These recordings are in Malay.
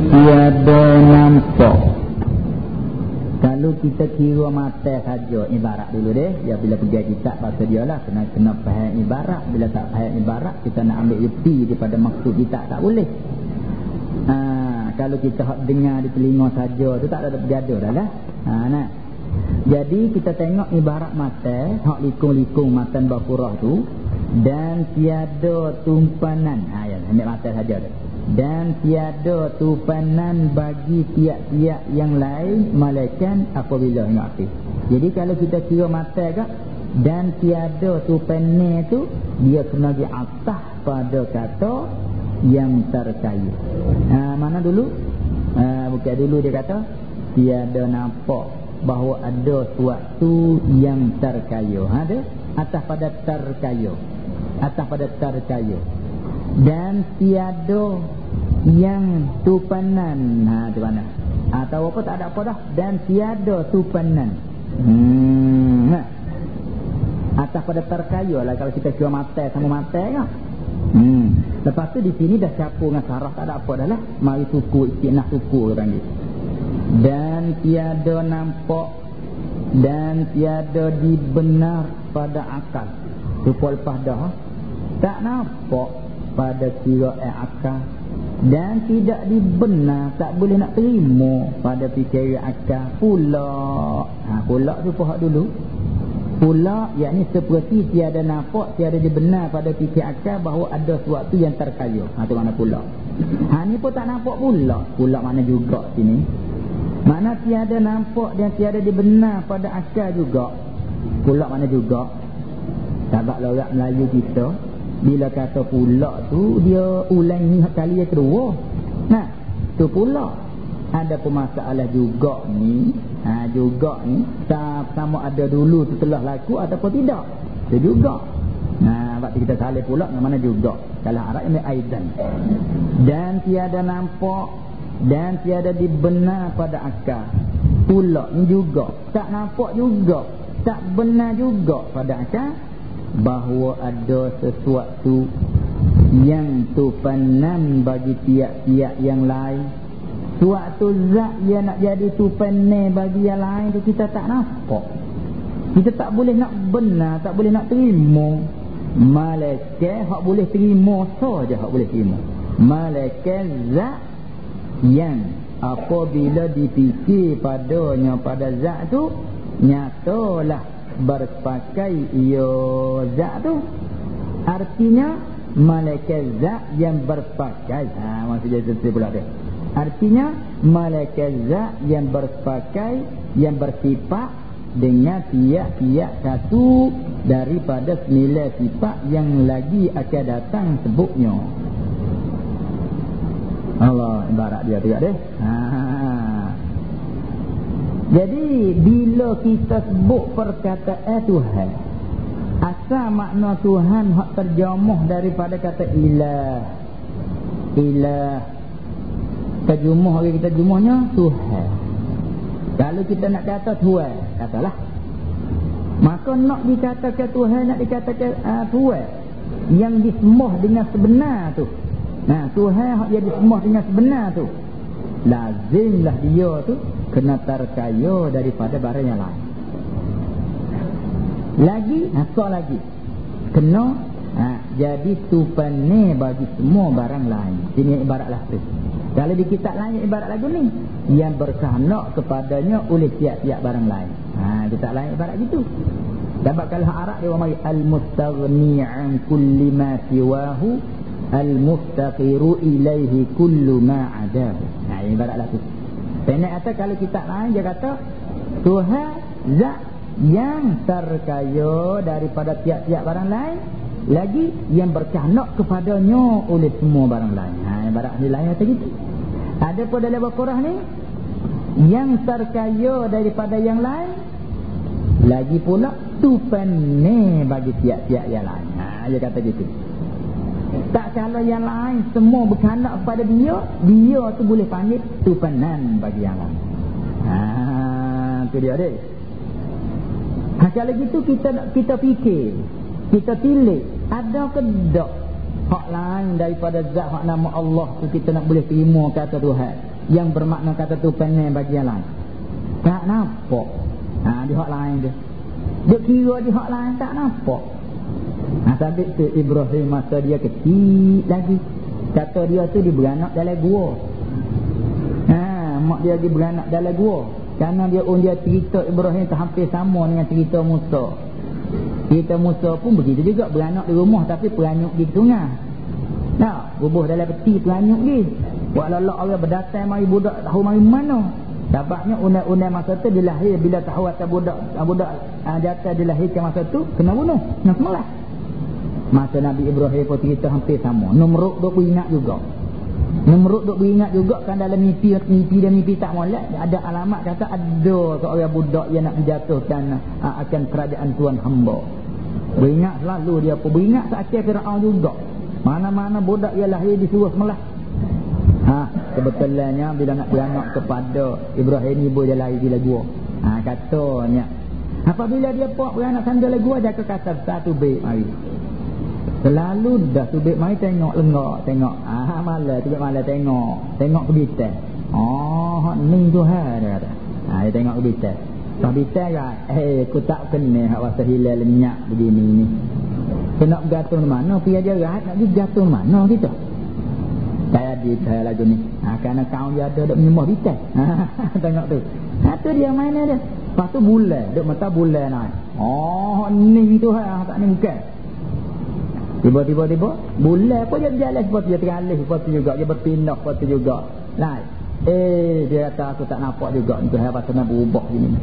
tiada nampak. Kalau kita kira mata saja ibarat dulu deh, ya bila pergi kitab bahasa dia lah kena faham ibarat. Bila tak faham ibarat kita nak ambil reti daripada maksud kita tak boleh. Kalau kita dengar di telinga saja tu tak ada berjada dah lah. Nah. Jadi kita tengok ibarat mata, hak likung-likung matan bakurah tu, dan tiada tumpanan. Ya, ambil mata saja tu. Dan tiada tumpanan bagi tiap-tiap yang lain malaikat apabila ingat. Jadi kalau kita kira mata ke dan tiada tumpanan tu, dia kena di atas pada kata yang terkaya. Mana dulu? Bukan dulu dia kata tiada nampak bahawa ada suatu yang terkaya. Ada atas pada terkaya. Atas pada terkaya. Dan tiada yang tupanan. Tu mana? Atau apa tak ada apa dah. Dan tiada tupanan. Atas pada terkaya lah kalau kita kira mata sama mata kan. Lepas tu di sini dah campur dengan sarah tak ada apa dah lah. Mari suku sikit nak suku orang ni. Dan tiada nampak dan tiada dibenar pada akal. Rupa lepas dah tak nampak pada kira akal dan tidak dibenar, tak boleh nak terima pada fikiran akal pula. Pula tu pahak dulu. Pula yakni seperti tiada nampak, tiada dibenar pada fikir akal bahawa ada sesuatu yang terkaya. Tu mana pula. Ni pun tak nampak pula. Pula mana juga sini. Mana tiada nampak dan tiada dibenar pada akal juga. Pula mana juga. Sebab orang Melayu kita bila kata pula tu dia ulang ni kali yang kedua. Tu pula ada permasalah juga ni. Juga ni sama ada dulu tu telah laku ataupun tidak. Itu juga. Waktu kita salih pula mana juga. Kalau Arab ini aidan. Dan tiada nampak dan tiada dibenar pada akal. Pula ni juga tak nampak juga, tak benar juga pada akal bahawa ada sesuatu yang tupanan bagi tiap-tiap yang lain. Suatu zat yang nak jadi tupanan bagi yang lain tu kita tak nampak. Kita tak boleh nak benar, tak boleh nak terima. Malaikat hak boleh terima saja, hak boleh terima. Malaikat zat yang apabila dipikir padanya pada zat tu nyatalah berpakai ia zat tu. Artinya malaikat zat yang berpakai. Maksudnya itu pula dia. Artinya malaikat zat yang berpakai, yang bersifat dengan tiap-tiap satu daripada 9 sifat yang lagi akan datang sebutnya. Allah ibarat dia juga deh. Jadi bila kita sebut perkataan Tuhan, asal makna Tuhan hak terjemuh daripada kata ilah. Ilah terjemuh hari kita jemuhnya Tuhan. Kalau kita nak kata Tuhan, katalah. Maka nak dikatakan Tuhan, nak dikatakan Tuhan yang disembah dengan sebenar tu. Tuhan yang disembah dengan sebenar tu, lazimlah dia tu kena terkaya daripada barang yang lain. Lagi, lagi kena jadi tupane bagi semua barang lain. Ini ibaratlah tu. Kalau di kitab lain ibarat lagu ni yang berkehendak kepadanya oleh tiap-tiap barang lain. Kitab lain ibarat gitu. Sebab kalau Arab dia mari al-mustaghni an kulli ma siwahu al-muftaqiru ilaihi kullu ma adahu. Ibaratlah tu. Pendek kata kalau kitab lain dia kata Tuhan zat yang terkaya daripada tiap-tiap barang lain, lagi yang berkehendak kepadanya oleh semua barang lain. Ibarat ni lain kata gitu. Ada pun dalam Al-Quran ni yang terkaya daripada yang lain, lagi pula tupane bagi tiap-tiap yang lain. Dia kata gitu. Tak kalau yang lain semua berkehendak kepada dia, dia tu boleh panggil tupanan bagi yang lain. Tu dia deh. Kalau gitu kita fikir, kita tilik, ada ke tak hak lain daripada zat hak nama Allah tu kita nak boleh terima kata Tuhan. yang bermakna kata tupen ni bagi yang lain. Tak nampak. Di hak lain dia. Dia kira di hak lain tak nampak. Sabit tu Ibrahim masa dia kecil lagi. Kata dia tu dia beranak dalam gua. Mak dia pergi beranak dalam gua. Kerana dia cerita Ibrahim tu hampir sama dengan cerita Musa. Cerita Musa pun begitu juga, beranak di rumah tapi peranyuk di sungai. Nah, bubuh dalam peti peranyuk di. Buat lelak orang berdatang mari budak tahu mari mana. Sebabnya undang-undang masa tu dilahir bila tahu atas budak jatah dilahirkan masa tu kena bunuh, kena sembelih. Masa Nabi Ibrahim pun cerita hampir sama. Namrud duk beringat juga. Namrud duk beringat juga kan dalam mimpi dan mimpi tak molek ada alamat kata ada seorang budak yang nak menjatuhkan akan kerajaan Tuhan hamba. Beringat selalu dia pun beringat seakhir Firaun juga. Mana-mana budak yang lahir disuruh sembelih. Kebetulannya bila nak beranak kepada Ibrahim ibu dia lari di gua. Katanya apabila dia buat beranak sambil gua jaga kata satu baik mari. Selalu dah tubik mai tengok lenggak tengok malah tubik malah tengok ke bitai. Ni tu dia kata. Dia tengok ke bitai. Tak bitai kan aku tak kena hak wasa hilal minyak begini ni. Kena bergantung mana pihak dia rahat nak bergantung mana kita. Saya bitai lagu ni. Kerana kaum dia ada duk menyembah bitai. Tengok tu. Tu dia mainnya dia. Lepas tu bulan duk mata bulan naik. Ni tu tak ni bukan. Tiba-tiba bulan pun dia berjalan seperti dia teralih seperti juga dia berpindah seperti juga lain. Dia kata aku tak nampak juga itu hari pasal nak berubah gini.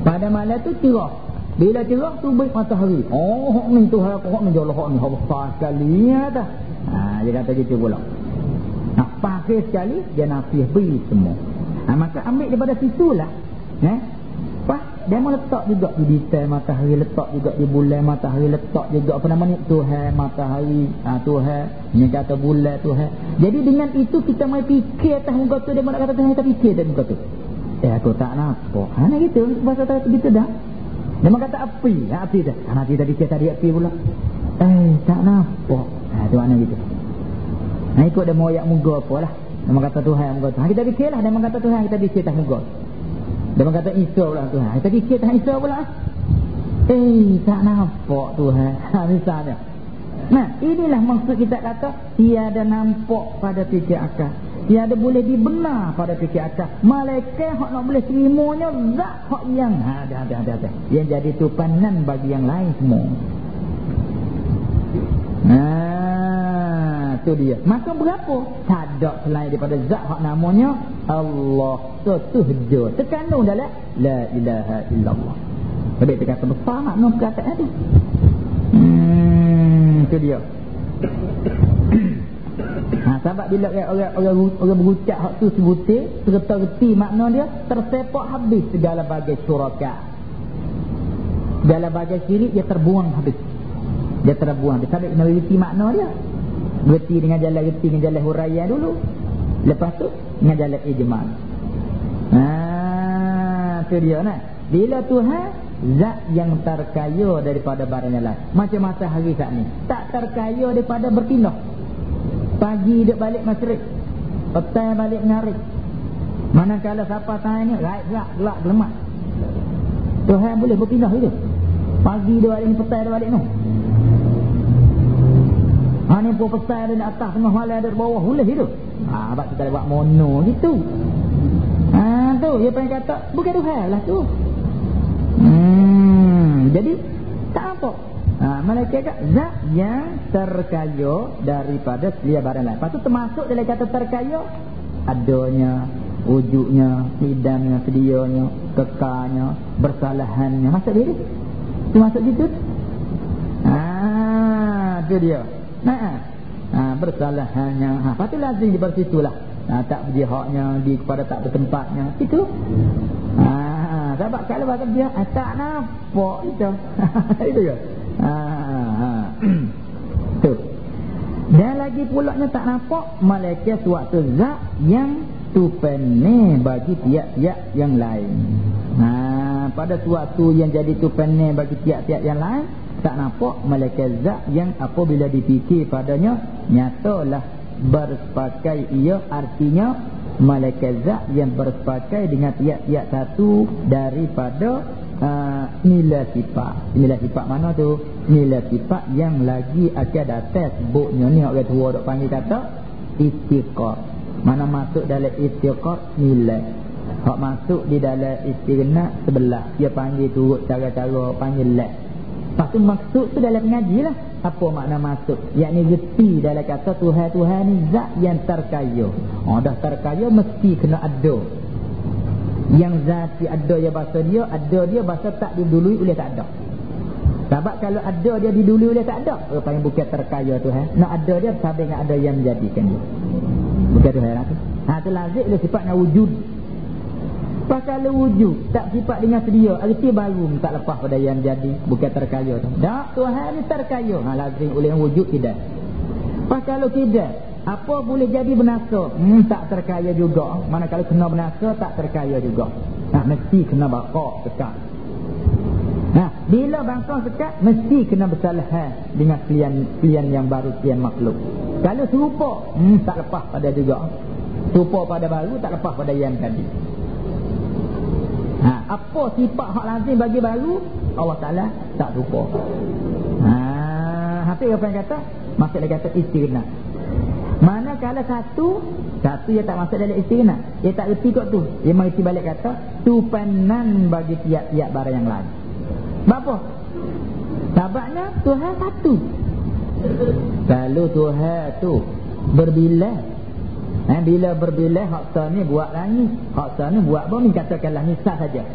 Pada malam tu cerah. Bila cerah terbit matahari. Ni tu hari aku ni jauh ni besar sekali dah. Dia kata gitu pula. Pakai sekali dia nafih beri semua. Maka ambil daripada situlah. Dia mau letak juga di detail matahari, letak juga di bulan matahari, letak juga apa nama ni Tuhan matahari, Tuhan ni kata bulan Tuhan. Jadi dengan itu kita mai fikir atas muka tu, dia nak kata Tuhan kita fikir atas muka tu. Aku tak nampak. Nak gitu bahasa tak gitu dah. Dia mau kata api dah. Nanti tadi kita tadi api pula. Tak nampak. Tu mana gitu. Ikut dia mau ayat muka apalah. Dia mau kata Tuhan muka tu. Kita fikirlah dia mau kata Tuhan kita fikir atas muka. Dia kata Isa pula Tuhan. Kita fikir Tuhan Isa pula. Tak nampak Tuhan. Misalnya. Inilah maksud kita kata tiada nampak pada fikir akal. Tiada boleh dibenar pada fikir akal. Malaikat hak nak boleh terimanya zat hak yang ada. Yang jadi tupanan bagi yang lain semua. Itu dia. Maka berapa? Tak ada selain daripada zat hak namanya Allah. Setuju. Terkandung dalam la ilaha illallah. Sebab dia kata besar makna perkataan tu. Itu dia. Sebab bila orang berucap hak tu sebutir, serta-reti makna dia tersepak habis segala bagai syuraka. Segala bagai syirik dia terbuang habis. Dia terbuang. Dia sabit kena reti makna dia. Reti dengan jalan huraian dulu. Lepas tu dengan jalan ijmal. Itu dia nah. Bila Tuhan zat yang terkaya daripada barang yang lain. Macam matahari saat ni tak terkaya daripada berpindah. Pagi dia balik masyrik, petang balik mengarik. Manakala siapa tanya ni raib gelap gelemat. Tuhan boleh berpindah itu. Pagi dia balik ni, petang dia balik ni. Ni pun petang dia di atas, tengah malam dia di bawah, boleh itu. Sebab kita buat mono gitu. Tu dia pengen kata bukan Tuhan lah tu. Jadi tak apa. Malaikat zat yang terkaya daripada selia barang lain. Lepas tu termasuk dalam kata terkaya adanya, wujudnya, hidangnya, sedianya, kekalnya, bersalahannya. Masuk dia tu? Masuk gitu? Itu dia. Bersalahannya. Lepas tu lazim di bersitulah. Tak berjihaknya kepada tak bertempatnya. Itu. Sebab kalau bahasa dia tak nampak itu. Itu ya. Tu. Dan lagi pulaknya tak nampak malaikat suatu zat yang tupene bagi tiap-tiap yang lain. Pada suatu yang jadi tupene bagi tiap-tiap yang lain tak nampak malaikat zat yang apabila dipikir padanya nyatalah berpakai ia artinya malaikat zat yang bersepakai dengan tiap-tiap satu daripada nilai sifat. Nilai sifat mana tu? Nilai sifat yang lagi akan datang sebutnya ni orang tua dok panggil kata istiqar. Mana masuk dalam istiqar nilai. Hak masuk di dalam istighna sebelah. Dia panggil turut cara-cara panggil lah. Lepas tu maksud tu dalam mengaji lah. Apa makna masuk? Yakni reti dalam kata Tuhan ni zat yang terkaya. Dah terkaya mesti kena ada. Yang zat ada ya bahasa dia, ada dia bahasa tak didului oleh tak ada. Sebab kalau ada dia didului oleh tak ada, panggil bukan terkaya Tuhan. Nak ada dia sampai dengan ada yang menjadikan dia. Bukan Tuhan lah tu. Tu lazim oleh sifatnya wujud. Pasal wujud tak sifat dengan sedia, arti baru tak lepas pada yang jadi, bukan terkaya tu. Tak, Tuhan ni terkaya. Lazim oleh wujud tidak. Pasal tidak, apa boleh jadi binasa? Tak terkaya juga. Mana kalau kena binasa tak terkaya juga. Mesti kena bakar dekat. Bila bangsa sekat mesti kena bersalahan dengan kalian yang baru, kalian makhluk. Kalau serupa tak lepas pada juga. Serupa pada baru tak lepas pada yang tadi. Apa sifat hak lazim bagi baru, Allah Ta'ala tak serupa. Hati apa yang kata? Maksud dia kata istighna. Manakala satu dia tak masuk dalam istighna, dia tak erti kot tu. Dia mengerti balik kata tupanan bagi tiap-tiap barang yang lain. Apa? Sebabnya Tuhan satu. Kalau Tuhan tu berbilah, bila berbilah hak ni buat langit, hak ni buat bumi, katakanlah ni sah saja.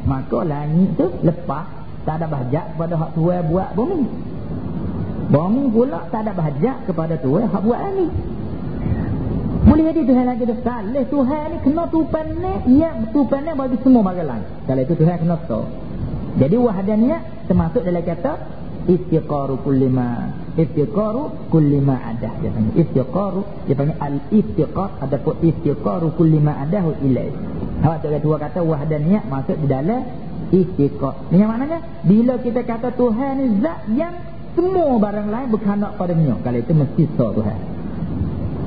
Maka langit tu lepas tak ada bahajak kepada hak Tuhan buat bumi. Bumi pula tak ada bahajak kepada Tuhan hak buat langit. Boleh jadi Tuhan lagi tu. Kalau Tuhan ni kena tupan ni, tupan ni bagi semua barang lain. Kalau itu Tuhan kena so. Jadi wahdaniyah termasuk dalam kata istiqaru kulli ma adah. Dia panggil istiqaru, dia panggil al-istiqar. Adapun istiqaru kulli ma adahu ilai. Hak tua kata wahdaniyah masuk di dalam istiqar. Dengan maknanya bila kita kata Tuhan ni zat yang semua barang lain berkehendak padanya, kalau itu mesti so Tuhan.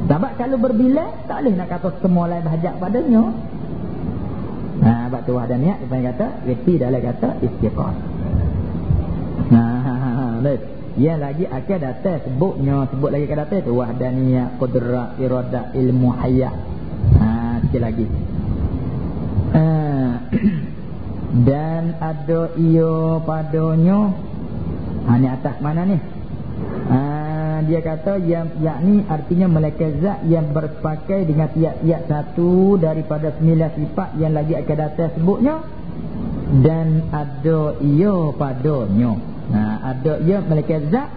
Sebab kalau berbilang tak boleh nak kata semua lain berhajat padanya. Sebab tu wahdaniyah dia panggil kata reti dalam kata istiqar. Baik. Yang lagi akan datang sebut lagi akan datang tu wahdaniyah, qudrah, iradah, ilmu, hayat. Sikit lagi. Dan ada ia padanya. Ni atas mana ni? Dia kata yakni artinya malaikat zat yang bersepakai dengan tiap-tiap satu daripada 9 sifat yang lagi akan datang sebutnya. Dan ada ia padanya. Ada ia malaikat zat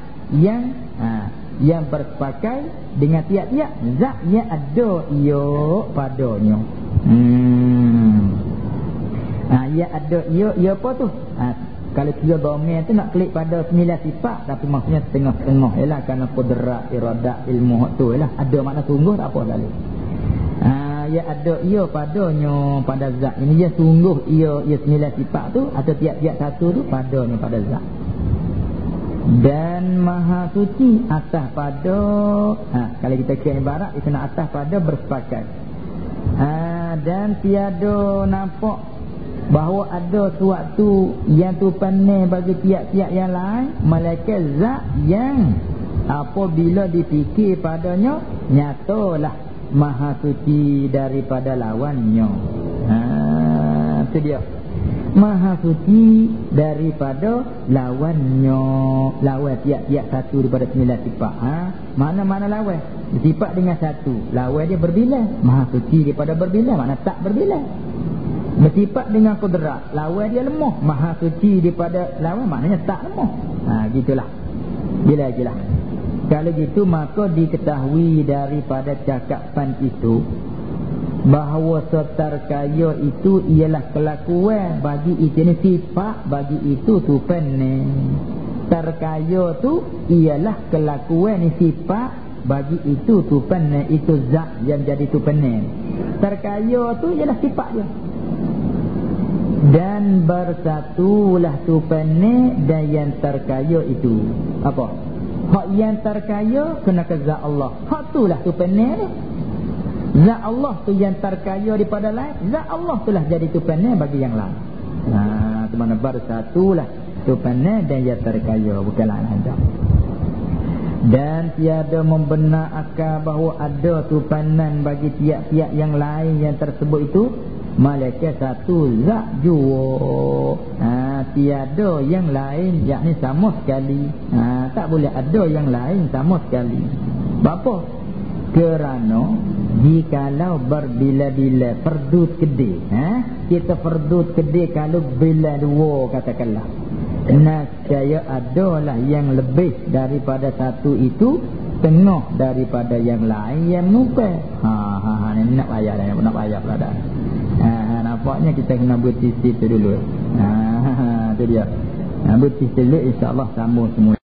yang bersepakai dengan tiap-tiap zat yang ada ia padanya. Ya ada ia apa tu? Kalau kira domain tu nak klik pada 9 sifat, tapi maksudnya setengah-setengah ialah kerana qudrah, iradah, ilmu tu ialah ada makna sungguh tak apa sekali. Ya ada ia padanya pada zat ini, dia sungguh ia 9 sifat tu atau tiap-tiap satu tu padanya pada zat. Dan maha suci atas pada kalau kita kira ibarat kita nak atas pada bersepakat. Dan tiada nampak bahawa ada suatu yang tupanih bagi tiap-tiap yang lain, malaikat zat yang apabila dipikir padanya nyatalah maha suci daripada lawannya. Itu dia, maha suci daripada lawannya. Lawan tiap-tiap satu daripada 9 sifat. Mana-mana lawan sifat dengan satu, lawan dia berbilang. Maha suci daripada berbilang, makna tak berbilang. Bersifat dengan kudrat, lawan dia lemah. Maha suci daripada lawan, maknanya tak lemah. Gitulah. Gila-gila. Kalau gitu maka diketahui daripada cakapan itu bahawa seterkaya itu ialah kelakuan bagi itu ni sifat, bagi itu tupanih. Terkaya tu ialah kelakuan ni sifat, bagi itu tupanih, itu zat yang jadi tupanih. Terkaya tu ialah sifat dia. Dan bersatulah tupanih dan yang terkaya itu. Apa? Hak yang terkaya kena ke zat Allah. Hak itulah tupanih ni. Zat Allah tu yang terkaya daripada lain, zat Allah tu lah jadi tupanan bagi yang lain. Itu mana baru satulah tupanan dan yang terkaya, bukan lain ada. Dan tiada membenar akal bahawa ada tupanan bagi tiap-tiap yang lain yang tersebut itu malaikat satu zat jua. Tiada yang lain, yakni sama sekali. Tak boleh ada yang lain sama sekali. Bapa? Kerana jikalau berbila-bila perdut kedai, kita perdut kedai kalau bila dua katakanlah, nascaya adalah yang lebih daripada satu itu, tengah daripada yang lain yang menukar. Ni nak payah dah, nak payah pula dah. Nampaknya kita kena bertis tu dulu. Tu dia. Bertis dulu, insya-Allah sambung semula.